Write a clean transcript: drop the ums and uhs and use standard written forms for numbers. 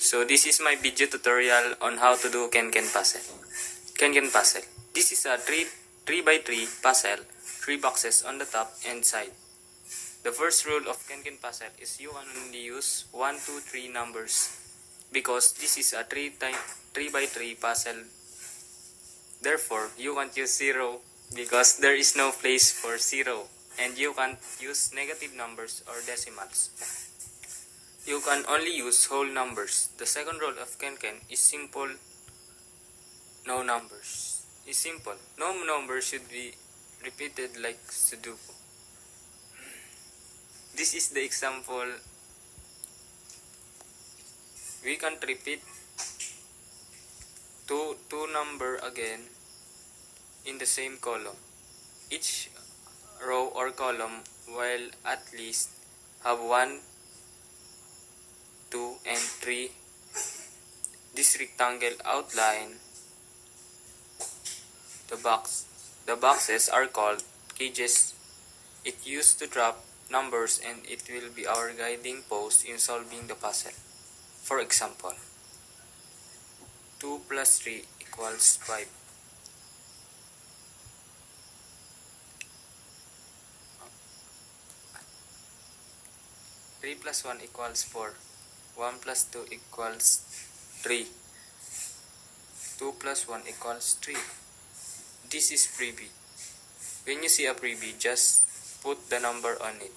So this is my video tutorial on how to do Ken-Ken puzzle. Ken-Ken puzzle. This is a 3 by 3 puzzle, 3 boxes on the top and side. The first rule of Ken-Ken puzzle is you can only use 1, 2, 3 numbers because this is a 3 by 3 puzzle. Therefore, you can't use 0 because there is no place for 0, and you can't use negative numbers or decimals. You can only use whole numbers. The second rule of Ken-Ken is simple. No numbers is simple. No number should be repeated like Sudoku. This is the example. We can't repeat two number again in the same column. Each row or column will at least have 1, 2, and 3. This rectangle outline the boxes are called cages. It used to drop numbers and it will be our guiding post in solving the puzzle. For example, 2 plus 3 equals 5. 3 plus 1 equals 4. 1 plus 2 equals 3. 2 plus 1 equals 3. This is freebie. When you see a freebie, just put the number on it.